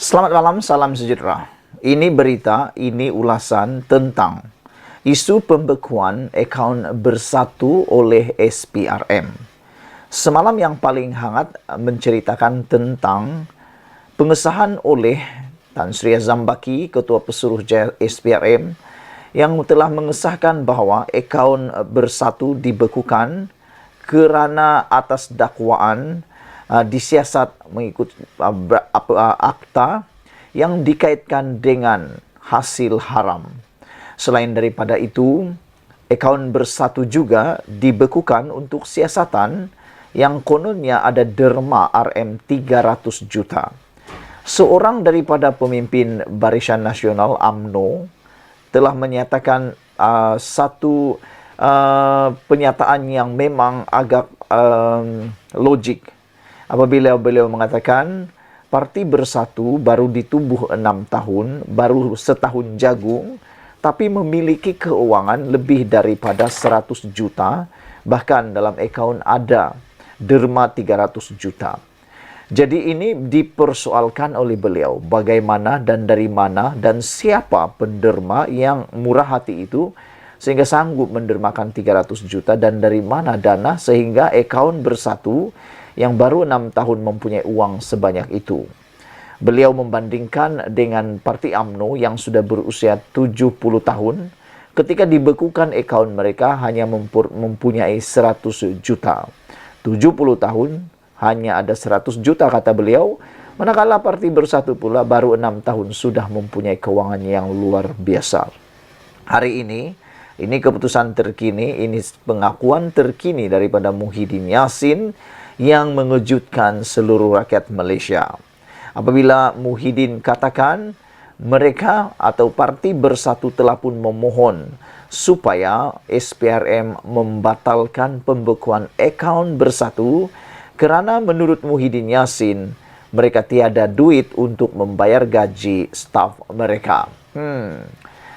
Selamat malam, salam sejahtera. Ini berita, ini ulasan tentang isu pembekuan akaun Bersatu oleh SPRM. Semalam yang paling hangat menceritakan tentang pengesahan oleh Tan Sri Azam Baki, Ketua Pesuruhjaya SPRM, yang telah mengesahkan bahawa akaun Bersatu dibekukan kerana atas dakwaan disiasat mengikut akta yang dikaitkan dengan hasil haram. Selain daripada itu, akaun Bersatu juga dibekukan untuk siasatan yang kononnya ada derma RM300 juta. Seorang daripada pemimpin Barisan Nasional UMNO telah menyatakan satu pernyataan yang memang agak logik apabila beliau mengatakan Parti Bersatu baru ditubuh 6 tahun, baru setahun jagung, tapi memiliki keuangan lebih daripada 100 juta, bahkan dalam akaun ada derma 300 juta. Jadi ini dipersoalkan oleh beliau, bagaimana dan dari mana dan siapa penderma yang murah hati itu sehingga sanggup mendermakan 300 juta dan dari mana dana sehingga akaun Bersatu yang baru 6 tahun mempunyai uang sebanyak itu. Beliau membandingkan dengan Parti UMNO yang sudah berusia 70 tahun, ketika dibekukan akaun mereka hanya mempunyai 100 juta. 70 tahun hanya ada 100 juta kata beliau, manakala Parti Bersatu pula baru 6 tahun sudah mempunyai keuangan yang luar biasa. Hari ini keputusan terkini, ini pengakuan terkini daripada Muhyiddin Yassin yang mengejutkan seluruh rakyat Malaysia. Apabila Muhyiddin katakan mereka atau Parti Bersatu telah pun memohon supaya SPRM membatalkan pembekuan akaun Bersatu kerana menurut Muhyiddin Yassin mereka tiada duit untuk membayar gaji staf mereka.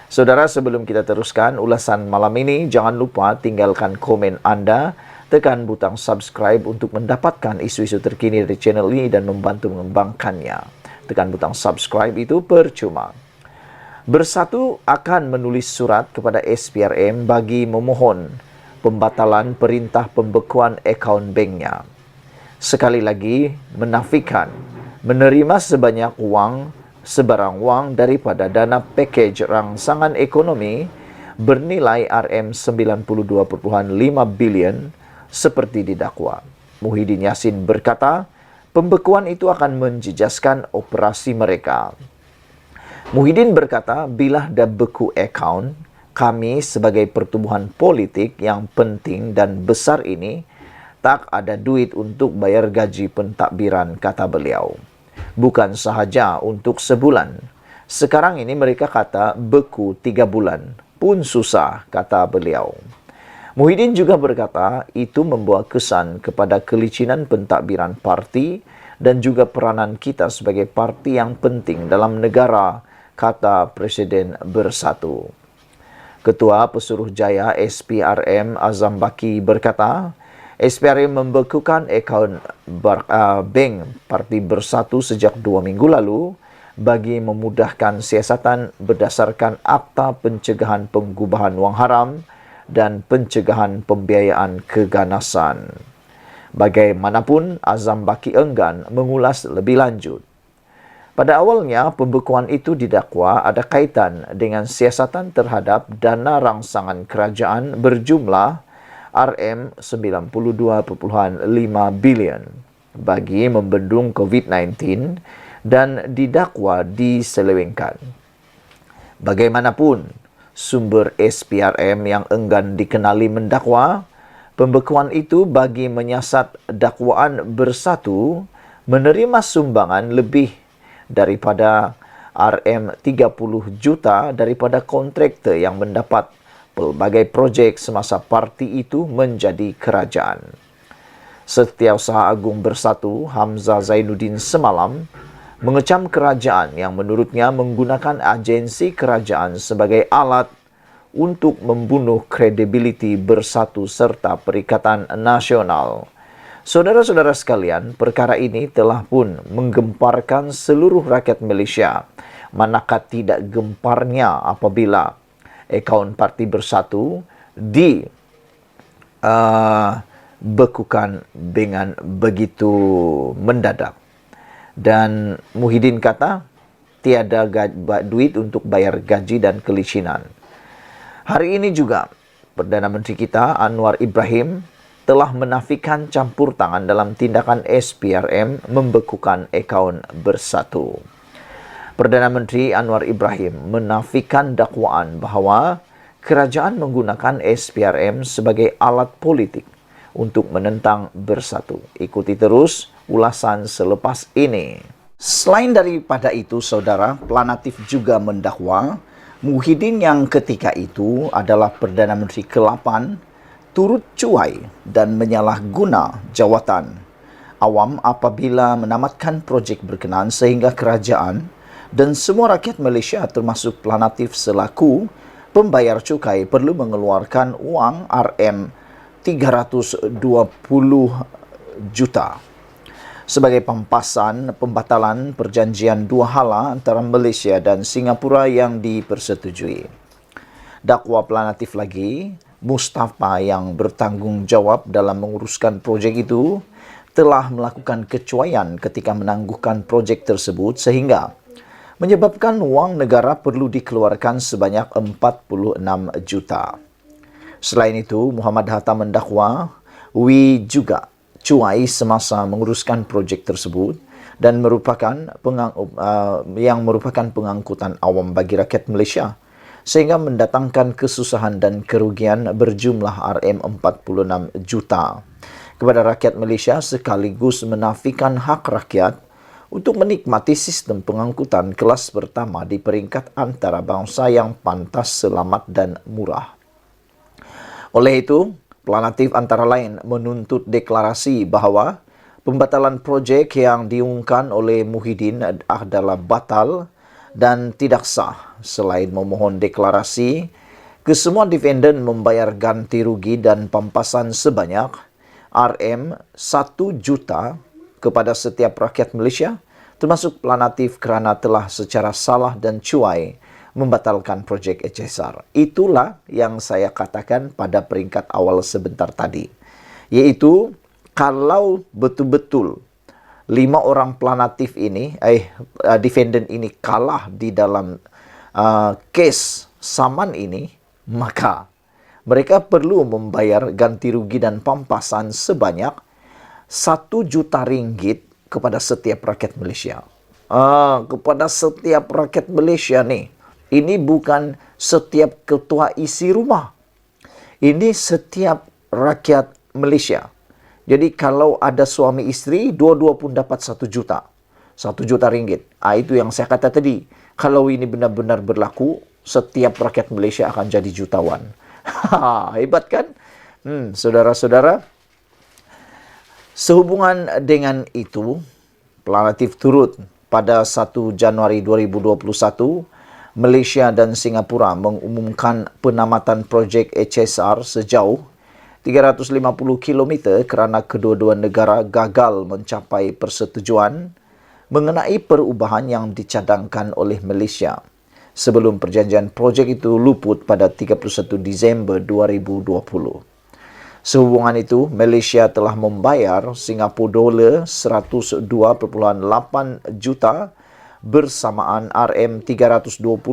Saudara, sebelum kita teruskan ulasan malam ini, jangan lupa tinggalkan komen anda, tekan butang subscribe untuk mendapatkan isu-isu terkini dari channel ini dan membantu mengembangkannya. Tekan butang subscribe itu percuma. Bersatu akan menulis surat kepada SPRM bagi memohon pembatalan perintah pembekuan akaun banknya. Sekali lagi, menafikan menerima sebarang wang daripada dana pakej rangsangan ekonomi bernilai RM92.5 bilion seperti didakwa. Muhyiddin Yassin berkata, pembekuan itu akan menjejaskan operasi mereka. Muhyiddin berkata, bila dah beku akaun, kami sebagai pertubuhan politik yang penting dan besar ini, tak ada duit untuk bayar gaji pentadbiran, kata beliau. Bukan sahaja untuk sebulan. Sekarang ini mereka kata beku 3 bulan. Pun susah, kata beliau. Muhyiddin juga berkata itu membawa kesan kepada kelicinan pentadbiran parti dan juga peranan kita sebagai parti yang penting dalam negara, kata Presiden Bersatu. Ketua Pesuruhjaya SPRM Azam Baki berkata, SPRM membekukan akaun bank Parti Bersatu sejak 2 minggu lalu bagi memudahkan siasatan berdasarkan Akta Pencegahan Pengubahan Wang Haram dan pencegahan pembiayaan keganasan. Bagaimanapun, Azam Baki enggan mengulas lebih lanjut. Pada awalnya, pembekuan itu didakwa ada kaitan dengan siasatan terhadap dana rangsangan kerajaan berjumlah RM92.5 bilion bagi membendung COVID-19 dan didakwa diselewengkan. Bagaimanapun, sumber SPRM yang enggan dikenali mendakwa, pembekuan itu bagi menyiasat dakwaan Bersatu menerima sumbangan lebih daripada RM30 juta daripada kontraktor yang mendapat pelbagai projek semasa parti itu menjadi kerajaan. Setiausaha Agung Bersatu, Hamzah Zainuddin semalam mengecam kerajaan yang menurutnya menggunakan agensi kerajaan sebagai alat untuk membunuh kredibiliti Bersatu serta Perikatan Nasional. Saudara-saudara sekalian, perkara ini telah pun menggemparkan seluruh rakyat Malaysia. Manakah tidak gemparnya apabila akaun Parti Bersatu dibekukan dengan begitu mendadak. Dan Muhyiddin kata, tiada duit untuk bayar gaji dan kelicinan. Hari ini juga, Perdana Menteri kita Anwar Ibrahim telah menafikan campur tangan dalam tindakan SPRM membekukan akaun Bersatu. Perdana Menteri Anwar Ibrahim menafikan dakwaan bahawa kerajaan menggunakan SPRM sebagai alat politik untuk menentang Bersatu. Ikuti terus ulasan selepas ini. Selain daripada itu, saudara, Planatif juga mendakwa Muhyiddin yang ketika itu adalah Perdana Menteri ke-8 turut cuai dan menyalahguna jawatan awam apabila menamatkan projek berkenaan sehingga kerajaan dan semua rakyat Malaysia termasuk Planatif selaku pembayar cukai perlu mengeluarkan wang RM320 juta sebagai pampasan pembatalan perjanjian dua hala antara Malaysia dan Singapura yang dipersetujui. Dakwa Planatif lagi, Mustafa yang bertanggungjawab dalam menguruskan projek itu telah melakukan kecuaian ketika menangguhkan projek tersebut sehingga menyebabkan wang negara perlu dikeluarkan sebanyak 46 juta. Selain itu, Muhammad Hatta mendakwa Wi juga cuai semasa menguruskan projek tersebut dan merupakan pengangkutan awam bagi rakyat Malaysia sehingga mendatangkan kesusahan dan kerugian berjumlah RM46 juta kepada rakyat Malaysia sekaligus menafikan hak rakyat untuk menikmati sistem pengangkutan kelas pertama di peringkat antarabangsa yang pantas, selamat dan murah. Oleh itu, Planatif antara lain menuntut deklarasi bahawa pembatalan projek yang diumumkan oleh Muhyiddin adalah batal dan tidak sah. Selain memohon deklarasi, kesemua defendant membayar ganti rugi dan pampasan sebanyak RM1 juta kepada setiap rakyat Malaysia, termasuk Planatif kerana telah secara salah dan cuai membatalkan projek HSR. Itulah yang saya katakan pada peringkat awal sebentar tadi. Iaitu, kalau betul-betul 5 orang Planatif ini, defendant ini kalah di dalam kes saman ini, maka mereka perlu membayar ganti rugi dan pampasan sebanyak 1 juta ringgit kepada setiap rakyat Malaysia. Kepada setiap rakyat Malaysia nih. Ini bukan setiap ketua isi rumah. Ini setiap rakyat Malaysia. Jadi kalau ada suami isteri, dua-dua pun dapat 1 juta. 1 juta ringgit. Itu yang saya kata tadi. Kalau ini benar-benar berlaku, setiap rakyat Malaysia akan jadi jutawan. Hebat kan? Saudara-saudara, sehubungan dengan itu, Planatif turut pada 1 Januari 2021, Malaysia dan Singapura mengumumkan penamatan projek HSR sejauh 350 km kerana kedua-dua negara gagal mencapai persetujuan mengenai perubahan yang dicadangkan oleh Malaysia sebelum perjanjian projek itu luput pada 31 Disember 2020. Sehubungan itu, Malaysia telah membayar Singapura dolar 102.8 juta bersamaan RM320.27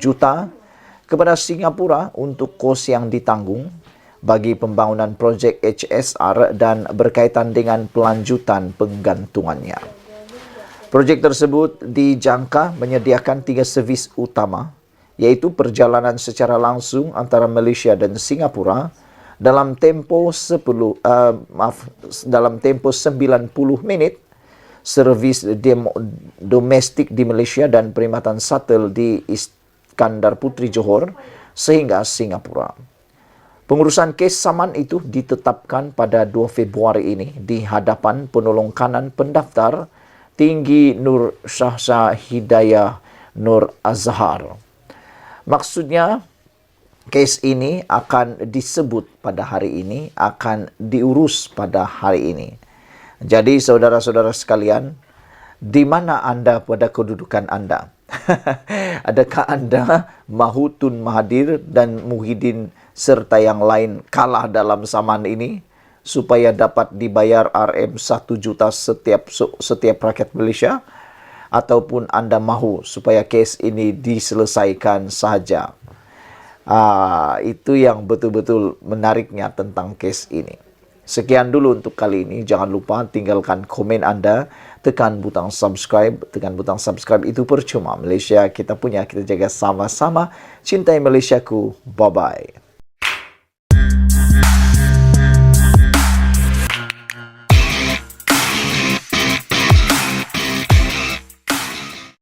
juta kepada Singapura untuk kos yang ditanggung bagi pembangunan projek HSR dan berkaitan dengan pelanjutan penggantungannya. Projek tersebut dijangka menyediakan 3 servis utama, iaitu perjalanan secara langsung antara Malaysia dan Singapura dalam tempoh 90 minit, servis domestik di Malaysia dan perkhidmatan shuttle di Iskandar Puteri Johor sehingga Singapura. Pengurusan kes saman itu ditetapkan pada 2 Februari ini di hadapan penolong kanan pendaftar Tinggi Nur Shahsha Hidayah Nur Azhar. Maksudnya, Kes ini akan disebut pada hari ini, akan diurus pada hari ini. Jadi saudara-saudara sekalian, di mana Anda pada kedudukan Anda? Adakah Anda mahu Tun Mahathir dan Muhyiddin serta yang lain kalah dalam zaman ini supaya dapat dibayar RM 1 juta setiap rakyat Malaysia? Ataupun Anda mahu supaya kes ini diselesaikan sahaja? Itu yang betul-betul menariknya tentang kes ini. Sekian dulu untuk kali ini. Jangan lupa tinggalkan komen Anda, tekan butang subscribe. Tekan butang subscribe itu percuma. Malaysia kita punya, kita jaga sama-sama. Cintai Malaysiaku. Bye-bye.